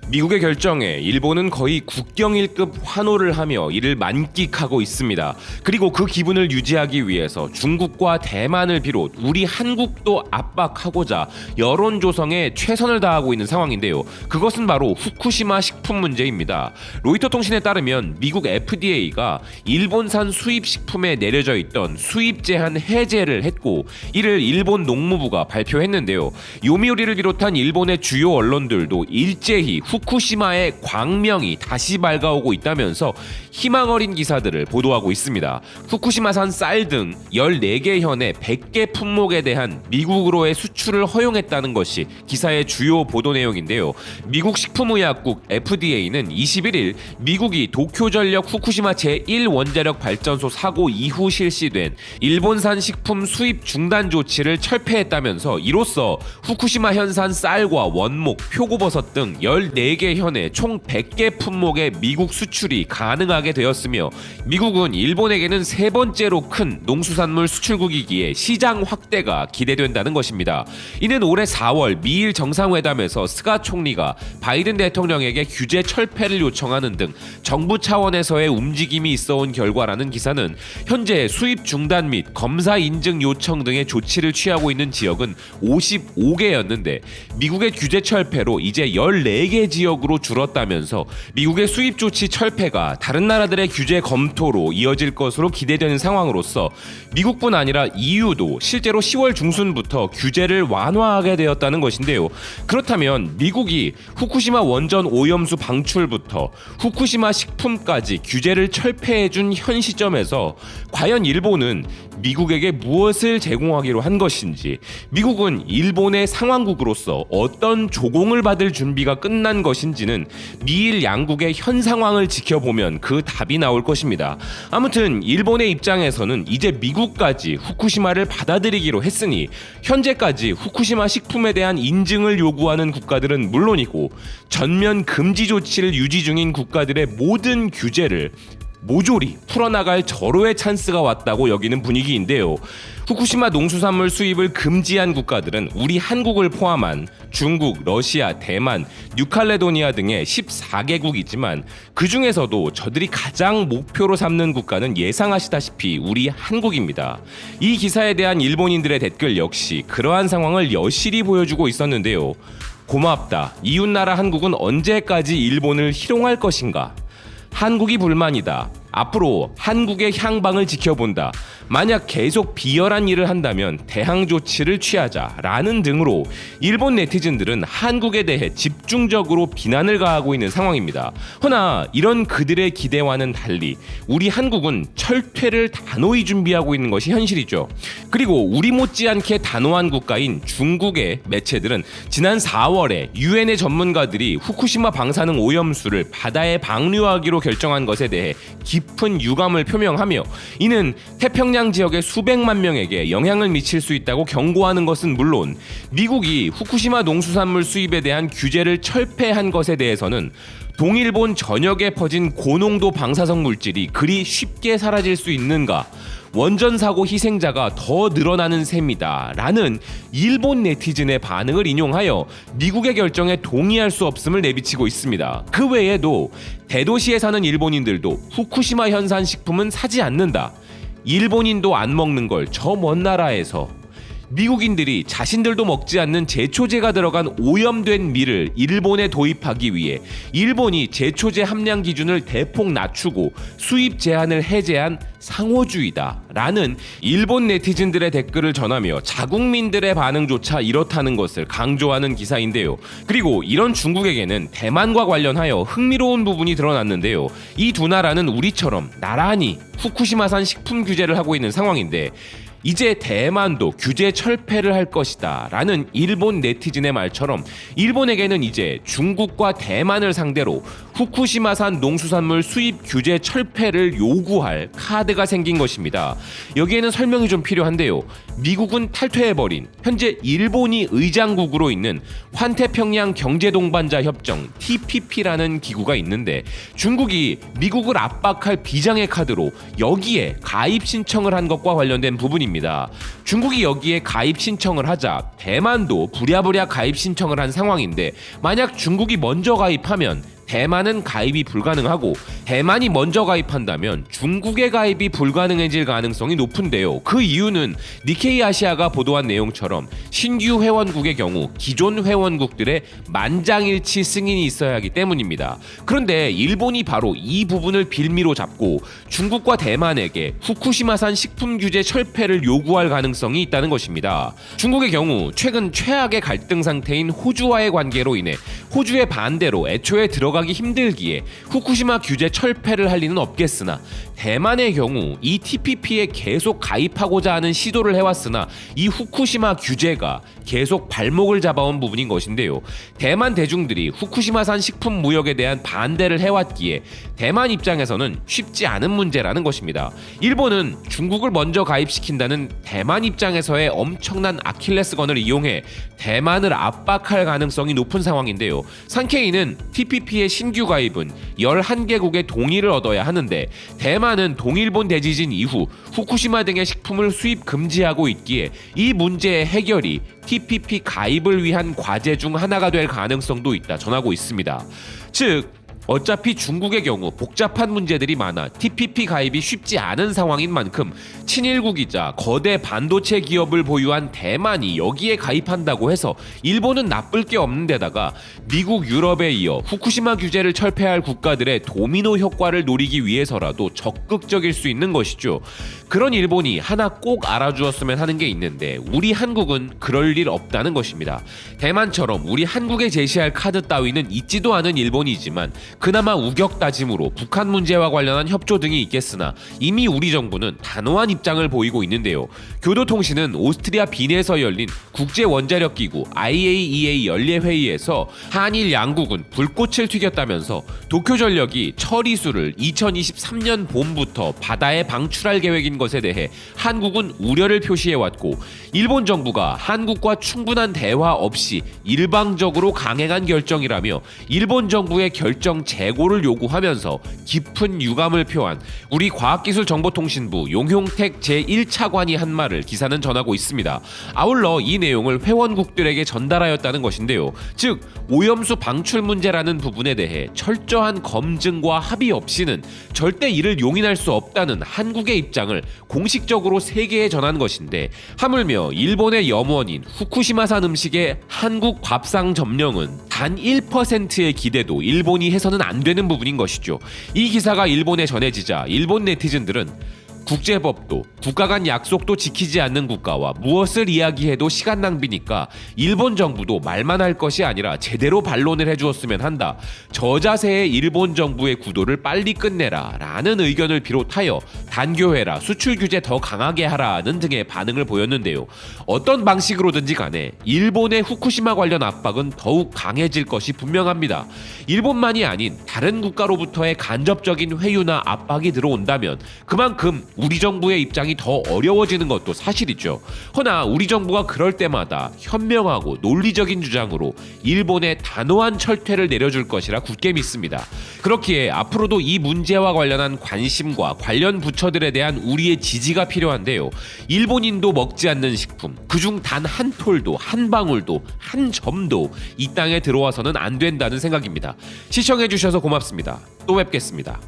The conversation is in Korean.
미국의 결정에 일본은 거의 국경일급 환호를 하며 이를 만끽하고 있습니다. 그리고 그 기분을 유지하기 위해서 중국과 대만을 비롯 우리 한국도 압박하고자 여론 조성에 최선을 다하고 있는 상황인데요. 그것은 바로 후쿠시마 식품 문제입니다. 로이터 통신에 따르면 미국 FDA가 일본산 수입 식품에 내려져 있던 수입 제한 해제를 했고, 이를 일본 농무부가 발표했는데요. 요미우리를 비롯한 일본의 주요 언론들도 일제히 후쿠시마의 광명이 다시 밝아오고 있다면서 희망 어린 기사들을 보도하고 있습니다. 후쿠시마산 쌀 등 14개 현의 100개 품목에 대한 미국으로의 수출을 허용했다는 것이 기사의 주요 보도 내용인데요. 미국 식품의약국 FDA는 21일 미국이 도쿄전력 후쿠시마 제1원자력 발전소 사고 이후 실시된 일본산 식품 수입 중단 조치를 철폐했다면서 이로써 후쿠시마 현산 쌀과 원목, 표고버섯 등 14개 현의 총 100개 품목의 미국 수출이 가능하게 되었으며, 미국은 일본에게는 세 번째로 큰 농수산물 수출국이기에 시장 확대가 기대된다는 것입니다. 이는 올해 4월 미일 정상회담에서 스가 총리가 바이든 대통령에게 규제 철폐를 요청하는 등 정부 차원에서의 움직임이 있어온 결과라는 기사는, 현재 수입 중단 및 검사 인증 요청 등의 조치를 취하고 있는 지역은 55개였는데 미국의 규제 철폐로 이제 14개 지역으로 줄었다면서 미국의 수입 조치 철폐가 다른 나라들의 규제 검토로 이어질 것으로 기대되는 상황으로서 미국뿐 아니라 EU도 실제로 10월 중순부터 규제를 완화하게 되었다는 것인데요. 그렇다면 미국이 후쿠시마 원전 오염수 방출부터 후쿠시마 식품까지 규제를 철폐해준 현 시점에서 과연 일본은 미국에게 무엇을 제공하기로 한 것인지, 미국은 일본의 상황국으로서 어떤 조공을 받을 준비가 끝난 것인지는 미일 양국의 현 상황을 지켜보면 그 답이 나올 것입니다. 아무튼 일본의 입장에서는 이제 미국까지 후쿠시마를 받아들이기로 했으니 현재까지 후쿠시마 식품에 대한 인증을 요구하는 국가들은 물론이고 전면 금지 조치를 유지 중인 국가들의 모든 규제를 모조리 풀어나갈 절호의 찬스가 왔다고 여기는 분위기인데요. 후쿠시마 농수산물 수입을 금지한 국가들은 우리 한국을 포함한 중국, 러시아, 대만, 뉴칼레도니아 등의 14개국이지만 그 중에서도 저들이 가장 목표로 삼는 국가는 예상하시다시피 우리 한국입니다. 이 기사에 대한 일본인들의 댓글 역시 그러한 상황을 여실히 보여주고 있었는데요. 고맙다. 이웃나라 한국은 언제까지 일본을 희롱할 것인가? 한국이 불만이다. 앞으로 한국의 향방을 지켜본다. 만약 계속 비열한 일을 한다면 대항 조치를 취하자라는 등으로 일본 네티즌들은 한국에 대해 집중적으로 비난을 가하고 있는 상황입니다. 허나 이런 그들의 기대와는 달리 우리 한국은 철퇴를 단호히 준비하고 있는 것이 현실이죠. 그리고 우리 못지않게 단호한 국가인 중국의 매체들은 지난 4월에 유엔의 전문가들이 후쿠시마 방사능 오염수를 바다에 방류하기로 결정한 것에 대해 깊은 유감을 표명하며, 이는 태평양 지역의 수백만 명에게 영향을 미칠 수 있다고 경고하는 것은 물론 미국이 후쿠시마 농수산물 수입에 대한 규제를 철폐한 것에 대해서는 동일본 전역에 퍼진 고농도 방사성 물질이 그리 쉽게 사라질 수 있는가, 원전 사고 희생자가 더 늘어나는 셈이다 라는 일본 네티즌의 반응을 인용하여 미국의 결정에 동의할 수 없음을 내비치고 있습니다. 그 외에도 대도시에 사는 일본인들도 후쿠시마 현산 식품은 사지 않는다, 일본인도 안 먹는 걸 저 먼 나라에서, 미국인들이 자신들도 먹지 않는 제초제가 들어간 오염된 밀을 일본에 도입하기 위해 일본이 제초제 함량 기준을 대폭 낮추고 수입 제한을 해제한 상호주의다 라는 일본 네티즌들의 댓글을 전하며 자국민들의 반응조차 이렇다는 것을 강조하는 기사인데요. 그리고 이런 중국에게는 대만과 관련하여 흥미로운 부분이 드러났는데요. 이 두 나라는 우리처럼 나란히 후쿠시마산 식품 규제를 하고 있는 상황인데, 이제 대만도 규제 철폐를 할 것이다 라는 일본 네티즌의 말처럼 일본에게는 이제 중국과 대만을 상대로 후쿠시마산 농수산물 수입 규제 철폐를 요구할 카드가 생긴 것입니다. 여기에는 설명이 좀 필요한데요. 미국은 탈퇴해버린 현재 일본이 의장국으로 있는 환태평양 경제동반자 협정 TPP라는 기구가 있는데, 중국이 미국을 압박할 비장의 카드로 여기에 가입 신청을 한 것과 관련된 부분입니다. 중국입니다. 중국이 여기에 가입 신청을 하자 대만도 부랴부랴 가입 신청을 한 상황인데, 만약 중국이 먼저 가입하면 대만은 가입이 불가능하고 대만이 먼저 가입한다면 중국의 가입이 불가능해질 가능성이 높은데요. 그 이유는 니케이 아시아가 보도한 내용처럼 신규 회원국의 경우 기존 회원국들의 만장일치 승인이 있어야 하기 때문입니다. 그런데 일본이 바로 이 부분을 빌미로 잡고 중국과 대만에게 후쿠시마산 식품 규제 철폐를 요구할 가능성이 있다는 것입니다. 중국의 경우 최근 최악의 갈등 상태인 호주와의 관계로 인해 호주의 반대로 애초에 들어가기 힘들기에 후쿠시마 규제 철폐를 할 리는 없겠으나, 대만의 경우 이 TPP에 계속 가입하고자 하는 시도를 해왔으나 이 후쿠시마 규제가 계속 발목을 잡아온 부분인 것인데요. 대만 대중들이 후쿠시마산 식품 무역에 대한 반대를 해왔기에 대만 입장에서는 쉽지 않은 문제라는 것입니다. 일본은 중국을 먼저 가입시킨다는 대만 입장에서의 엄청난 아킬레스건을 이용해 대만을 압박할 가능성이 높은 상황인데요. 산케이는 TPP의 신규 가입은 11개국의 동의를 얻어야 하는데, 대만은 동일본 대지진 이후 후쿠시마 등의 식품을 수입 금지하고 있기에 이 문제의 해결이 TPP 가입을 위한 과제 중 하나가 될 가능성도 있다 전하고 있습니다. 즉, 어차피 중국의 경우 복잡한 문제들이 많아 TPP 가입이 쉽지 않은 상황인 만큼 친일국이자 거대 반도체 기업을 보유한 대만이 여기에 가입한다고 해서 일본은 나쁠 게 없는 데다가 미국, 유럽에 이어 후쿠시마 규제를 철폐할 국가들의 도미노 효과를 노리기 위해서라도 적극적일 수 있는 것이죠. 그런 일본이 하나 꼭 알아주었으면 하는 게 있는데, 우리 한국은 그럴 일 없다는 것입니다. 대만처럼 우리 한국에 제시할 카드 따위는 있지도 않은 일본이지만 그나마 우격다짐으로 북한 문제와 관련한 협조 등이 있겠으나 이미 우리 정부는 단호한 입장을 보이고 있는데요. 교도통신은 오스트리아 빈에서 열린 국제원자력기구 IAEA 연례회의에서 한일 양국은 불꽃을 튀겼다면서 도쿄전력이 처리수를 2023년 봄부터 바다에 방출할 계획인 것에 대해 한국은 우려를 표시해왔고, 일본 정부가 한국과 충분한 대화 없이 일방적으로 강행한 결정이라며 일본 정부의 결정 재고를 요구하면서 깊은 유감을 표한 우리 과학기술정보통신부 용형택 제1차관이 한 말을 기사는 전하고 있습니다. 아울러 이 내용을 회원국들에게 전달하였다는 것인데요. 즉, 오염수 방출 문제라는 부분에 대해 철저한 검증과 합의 없이는 절대 이를 용인할 수 없다는 한국의 입장을 공식적으로 세계에 전한 것인데, 하물며 일본의 염원인 후쿠시마산 음식의 한국 밥상 점령은 단 1%의 기대도 일본이 해서는 안 되는 부분인 것이죠. 이 기사가 일본에 전해지자 일본 네티즌들은 국제법도 국가 간 약속도 지키지 않는 국가와 무엇을 이야기해도 시간 낭비니까 일본 정부도 말만 할 것이 아니라 제대로 반론을 해주었으면 한다. 저자세의 일본 정부의 구도를 빨리 끝내라 라는 의견을 비롯하여 단교해라, 수출 규제 더 강하게 하라는 등의 반응을 보였는데요. 어떤 방식으로든지 간에 일본의 후쿠시마 관련 압박은 더욱 강해질 것이 분명합니다. 일본만이 아닌 다른 국가로부터의 간접적인 회유나 압박이 들어온다면 그만큼 우리 정부의 입장이 더 어려워지는 것도 사실이죠. 허나 우리 정부가 그럴 때마다 현명하고 논리적인 주장으로 일본의 단호한 철퇴를 내려줄 것이라 굳게 믿습니다. 그렇기에 앞으로도 이 문제와 관련한 관심과 관련 부처들에 대한 우리의 지지가 필요한데요. 일본인도 먹지 않는 식품, 그중 단 한 톨도 한 방울도 한 점도 이 땅에 들어와서는 안 된다는 생각입니다. 시청해주셔서 고맙습니다. 또 뵙겠습니다.